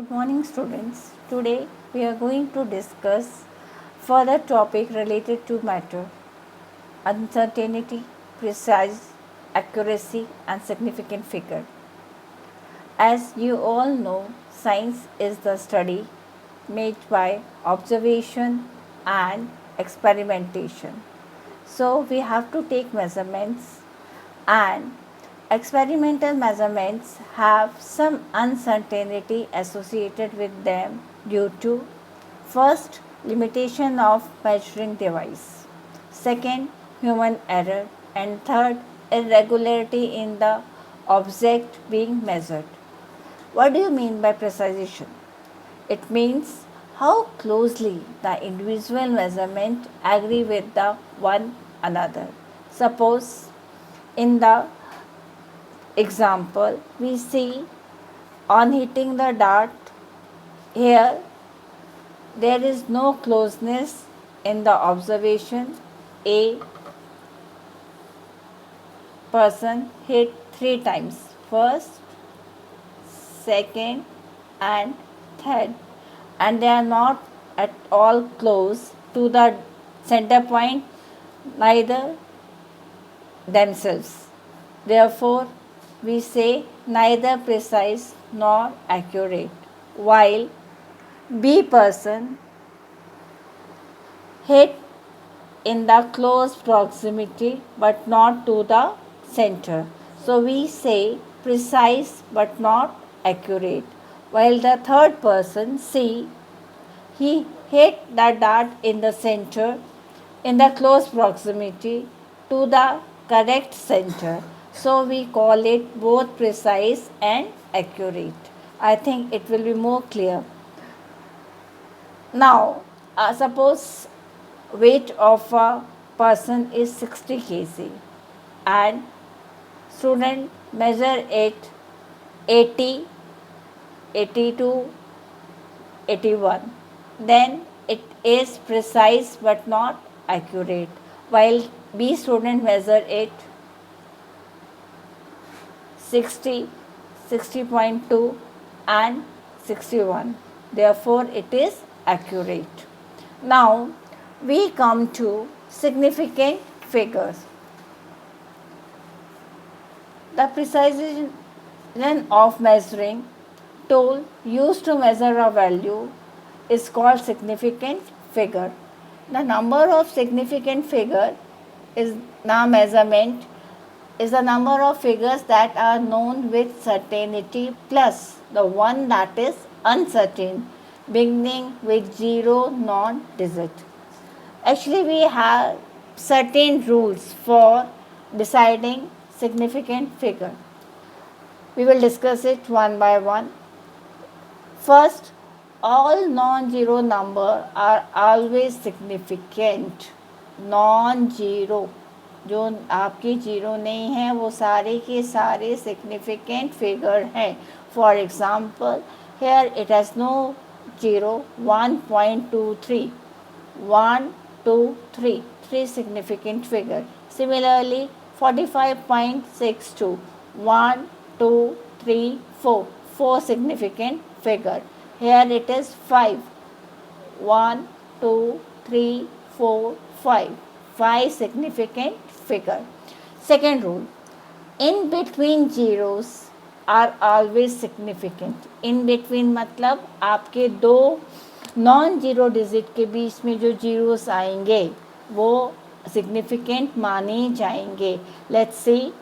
Good morning, students. Today we are going to discuss further topic related to matter, uncertainty, precise, accuracy and significant figure. As you all know, science is the study made by observation and experimentation. So we have to take measurements, and experimental measurements have some uncertainty associated with them due to first, limitation of measuring device, second, human error, and third, irregularity in the object being measured. What do you mean by precision? It means how closely the individual measurement agree with the one another. Suppose in the example we see on hitting the dart, here there is no closeness in the observation. A person hit 3 times, first, second and third, and they are not at all close to the center point, neither themselves. Therefore, we say neither precise nor accurate, while B person hit in the close proximity but not to the center. So we say precise but not accurate. While the third person, C, he hit the dart in the center, in the close proximity to the correct center. So we call it both precise and accurate. I think it will be more clear. Now, suppose weight of a person is 60 kg and student measure it 80, 82, 81. Then it is precise but not accurate, while B student measure it 60, 60.2 and 61. Therefore, it is accurate. Now, we come to significant figures. The precision of measuring tool used to measure a value is called significant figure. The number of significant figure is the measurement is the number of figures that are known with certainty plus the one that is uncertain, beginning with 0 non-digit. Actually, we have certain rules for deciding significant figure. We will discuss it one by one. First, all non-zero number are always significant. Non-zero, जो आपके zero नहीं है वो सारे के सारे significant figure हैं. For example, here it has no zero. 1.23, 1, 2, 3, 3 significant figure. Similarly, 45.62, 1, 2, 3, 4, 4 significant figure. Here it is 5, 1, 2, 3, 4, 5, 5 significant figure. Second rule, in between zeros are always significant. In between मतलब आपके दो नॉन जीरो डिजिट के बीच में जो zeros आएंगे वो significant माने जाएंगे. Let's see,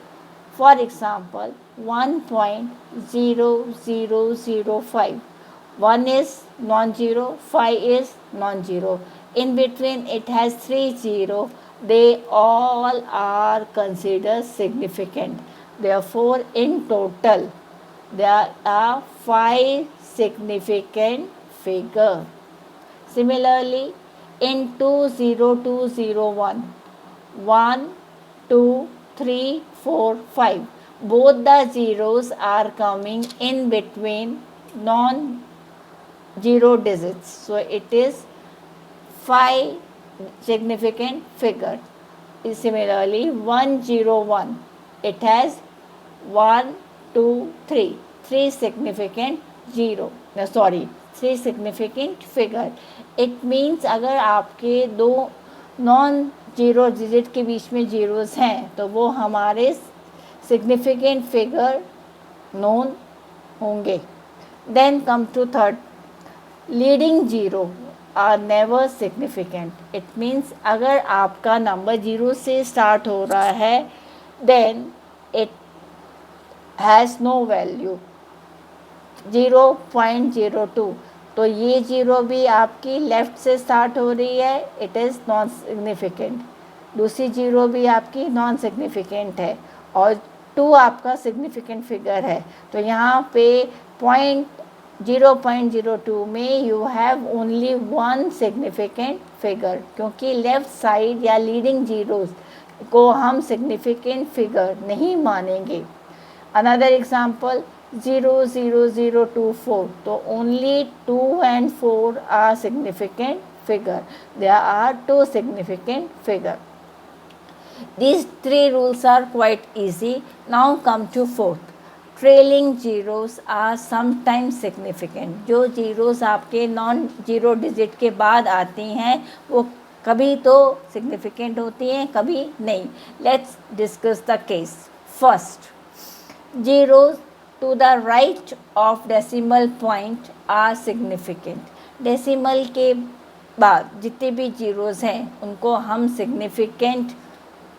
for example, 1.0005. 1 is non-zero, 5 is non-zero. In between it has 3 zero. They all are considered significant. Therefore, in total, there are 5 significant figures. Similarly, in 20201, 1, 2, 3, 4, 5, both the zeros are coming in between non-zero digits. So, it is 5 significant figure. Similarly, 101, it has 1, 2, 3, 3 significant zero, sorry, three significant figure. It means अगर आपके दो non zero digit के बीच में zeros हैं तो वो हमारे significant figure none होंगे। Then come to third, leading zero are never significant. It means अगर आपका नंबर जीरो से स्टार्ट हो रहा है then it has no value 0.02, तो ये जीरो भी आपकी लेफ़्ट से स्टार्ट हो रही है, इट इज़ नॉन सिग्निफिकेंट। दूसरी जीरो भी आपकी नॉन सिग्निफिकेंट है और टू आपका सिग्निफिकेंट फिगर है। तो यहाँ पे 0.02 में you have only one significant figure, क्योंकि लेफ़्ट साइड या लीडिंग जीरोस को हम सिग्निफिकेंट फिगर नहीं मानेंगे। अनदर एग्जाम्पल 00024, तो only 2 and 4 are significant figure. There are two significant figure. These three rules are quite easy. Now come to fourth. Trailing zeros are sometimes significant. जो zeros आपके non zero digit के बाद आती हैं वो कभी तो significant होती हैं, कभी नहीं. Let's discuss the case. First, zeros to the right of decimal point are significant. Decimal के बाद जितने भी जीरोस हैं उनको हम सिग्निफिकेंट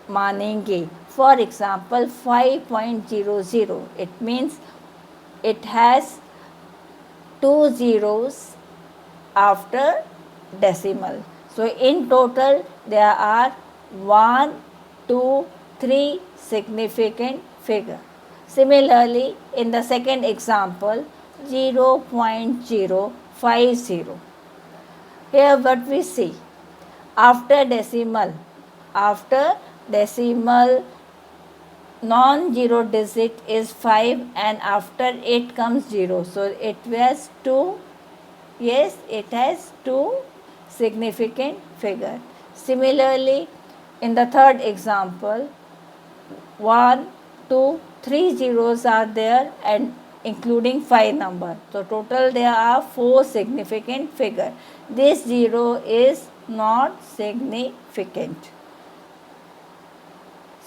मानेंगे. For example 5.00, it means it has two zeros after decimal. So in total there are 1, 2, 3 significant figure. Similarly, in the second example, 0.050. Here what we see, after decimal non-zero digit is 5 and after it comes 0. So it has two, yes, it has two significant figure. Similarly, in the third example, 1, 2, 3 zeros are there and including 5 number. So total there are 4 significant figure. This zero is not significant.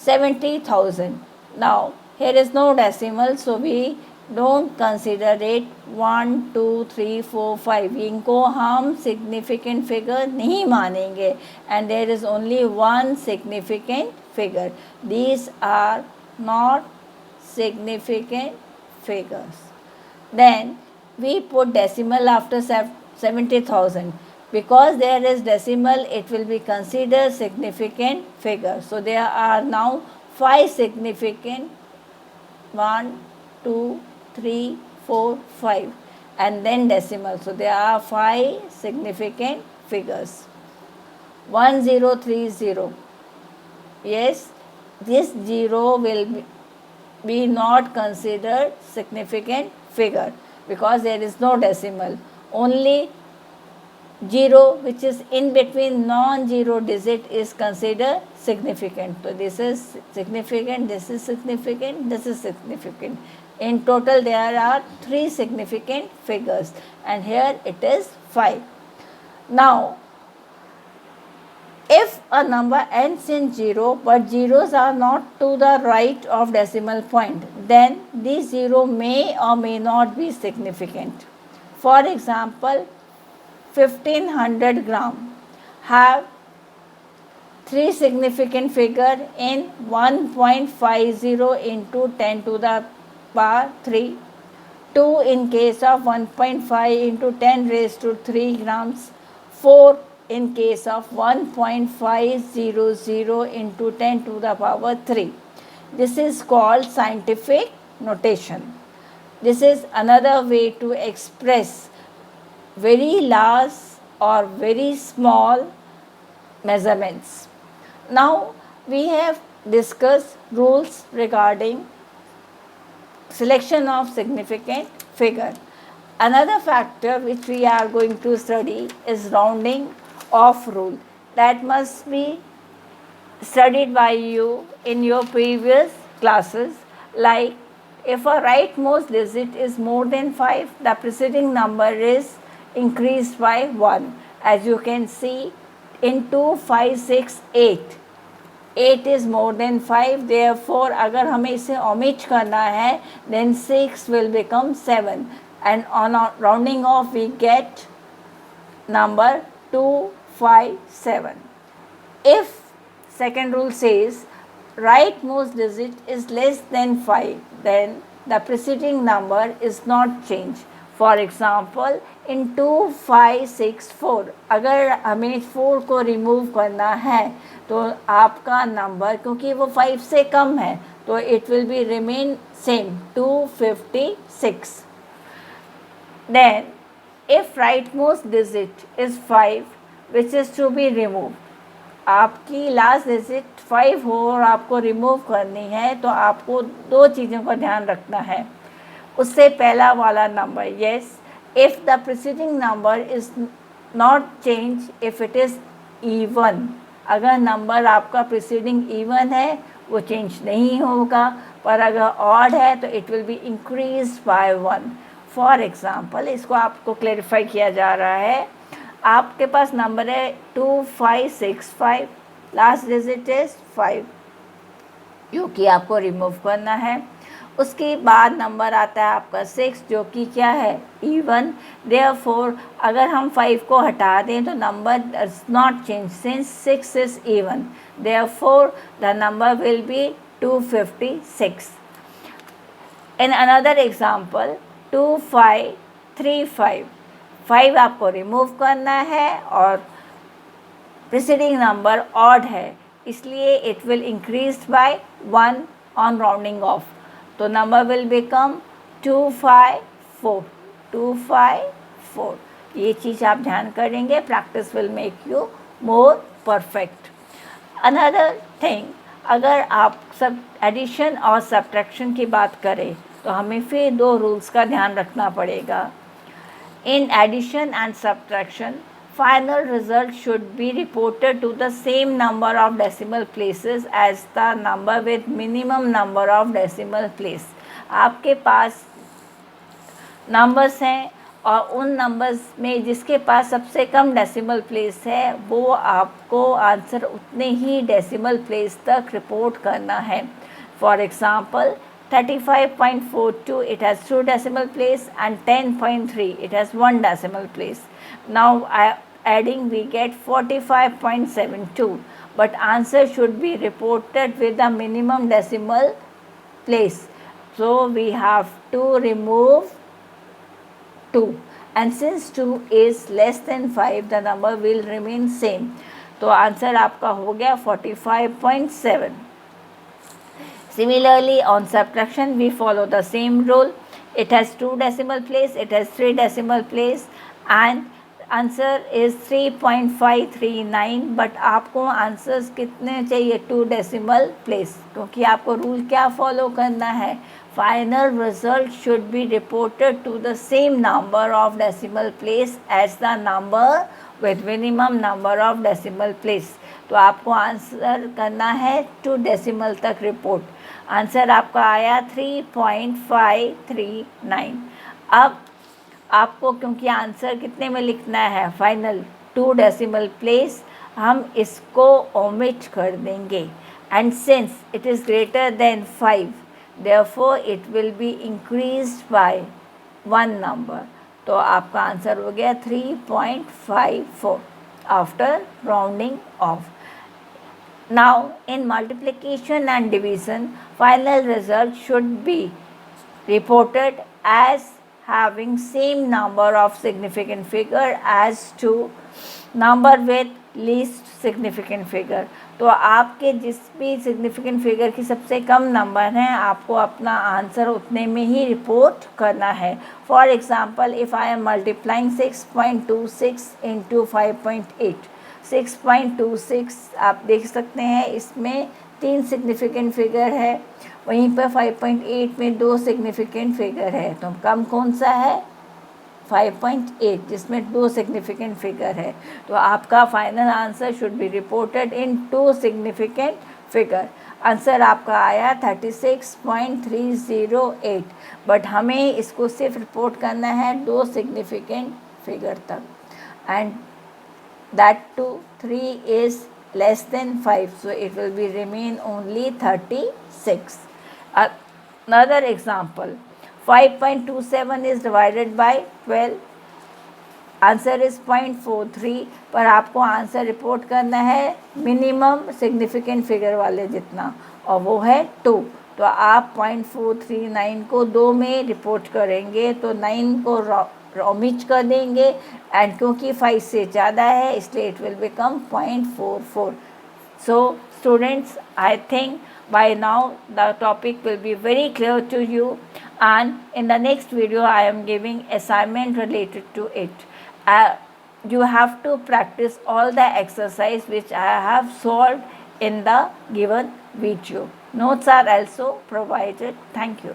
70,000. Now here is no decimal, so we don't consider it 1, 2, 3, 4, 5. इनको हम significant figure नहीं मानेंगे and there is only one significant figure. These are not significant figures. Then we put decimal after 70,000. Because there is decimal, it will be considered significant figure. So there are now 5 significant, 1, 2, 3, 4, 5, and then decimal. So there are 5 significant figures. 1030. Yes, this zero will be not considered significant figure because there is no decimal. Only zero which is in between non-zero digit is considered significant. So this is significant, this is significant, this is significant. In total there are 3 significant figures and here it is 5. Now if a number ends in 0 but zeros are not to the right of decimal point, then this 0 may or may not be significant. For example, 1500 gram have 3 significant figure in 1.50 into 10 to the power 3, 2 in case of 1.5 into 10 raised to 3 grams, 4 in case of 1.500 into 10 to the power 3. This is called scientific notation. This is another way to express very large or very small measurements. Now we have discussed rules regarding selection of significant figure. Another factor which we are going to study is rounding off rule. That must be studied by you in your previous classes, like If a rightmost digit is more than 5, the preceding number is increased by 1. As you can see, in 2, 5, 6, 8. 8 is more than 5, therefore अगर हमें इसे omit करना है then 6 will become 7, and on rounding off we get number 257. If second rule says rightmost digit is less than 5, then the preceding number is not changed. For example, in 2, 5, 6, 4, अगर हमें 4 को remove करना है तो आपका number, क्योंकि वो 5 से कम है, तो it will be remain same 256. Then if rightmost digit is 5 which is to be removed, आपकी लास्ट डिजिट 5 हो और आपको रिमूव करनी है, तो आपको दो चीज़ों का ध्यान रखना है. उससे पहला वाला number, yes, if the preceding number is not change if it is even. अगर नंबर आपका प्रीसीडिंग इवन है वो चेंज नहीं होगा, पर अगर ऑड है तो it will be increase by 1. For example, इसको आपको क्लेरिफाई किया जा रहा है. आपके पास नंबर है 2565, लास्ट डिजिट इज 5, जो कि आपको रिमूव करना है. उसके बाद नंबर आता है आपका 6, जो कि क्या है, इवन. देयरफॉर अगर हम 5 को हटा दें तो number does not change since 6 is even. Therefore the number will be 256. In another example 2535, 5 आपको रिमूव करना है और प्रीसीडिंग नंबर ऑड है, इसलिए it will increase by 1 on rounding off. तो नंबर विल बिकम 254. 254. ये चीज़ आप ध्यान करेंगे. Practice will make you more perfect. Another thing, अगर आप सब एडिशन और सब्ट्रैक्शन की बात करें तो हमें फिर दो रूल्स का ध्यान रखना पड़ेगा. In addition and subtraction, final result should be reported to the same number of decimal places as the number with minimum number of decimal place. आपके पास नंबर्स हैं और उन नंबर्स में जिसके पास सबसे कम डेसिमल प्लेस है वो आपको आंसर उतने ही डेसिमल प्लेस तक रिपोर्ट करना है. For example 35.42, it has 2 decimal place, and 10.3, it has 1 decimal place. Now adding we get 45.72, but answer should be reported with the minimum decimal place. So we have to remove 2, and since 2 is less than 5, the number will remain same. तो answer आपका हो गया 45.7. Similarly, on subtraction, we follow the same rule. It has 2 decimal place, it has 3 decimal place, and answer is 3.539. But आपको answers कितने चाहिए, 2 decimal place, क्योंकि आपको rule क्या फॉलो करना है, final result should be reported to the same number of decimal place as the number with minimum number of decimal place. तो आपको आंसर करना है 2 decimal तक रिपोर्ट. आंसर आपका आया 3.539. अब आपको क्योंकि आंसर कितने में लिखना है, फाइनल 2 decimal place, हम इसको ओमिट कर देंगे. And since it is greater than 5, therefore it will be increased by 1 number. तो आपका आंसर हो गया 3.54 after rounding off. Now in multiplication and division, final result should be reported as having same number of significant figure as to number with least significant figure. तो आपके जिस भी significant figure की सबसे कम नंबर हैं आपको अपना आंसर उतने में ही रिपोर्ट करना है. For example, if I am multiplying 6.26 into 5.8, 6.26 आप देख सकते हैं इसमें 3 सिग्निफिकेंट फिगर है, वहीं पर 5.8 में 2 सिग्निफिकेंट फिगर है. तो कम कौन सा है, 5.8, जिसमें 2 सिग्निफिकेंट फिगर है. तो आपका final answer should be reported in 2 significant figure. Answer आपका आया 36.308, बट हमें इसको सिर्फ रिपोर्ट करना है 2 सिग्निफिकेंट फिगर तक, and that too 3 is less than 5, so it will be remain only 36. Another example, 5.27 is divided by 12, answer is 0.43, पर आपको आंसर रिपोर्ट करना है मिनिमम सिग्निफिकेंट फिगर वाले जितना, और वो है 2। तो आप 0.439 को 2 में रिपोर्ट करेंगे तो 9 को ओमिट कर देंगे, एंड क्योंकि 5 से ज़्यादा है इसलिए it will become 0.44. So students, I think by now the topic will be very clear to you, and in the next video I am giving assignment related to it. You have to practice all the exercise which I have solved in the given video. Notes are also provided. Thank you.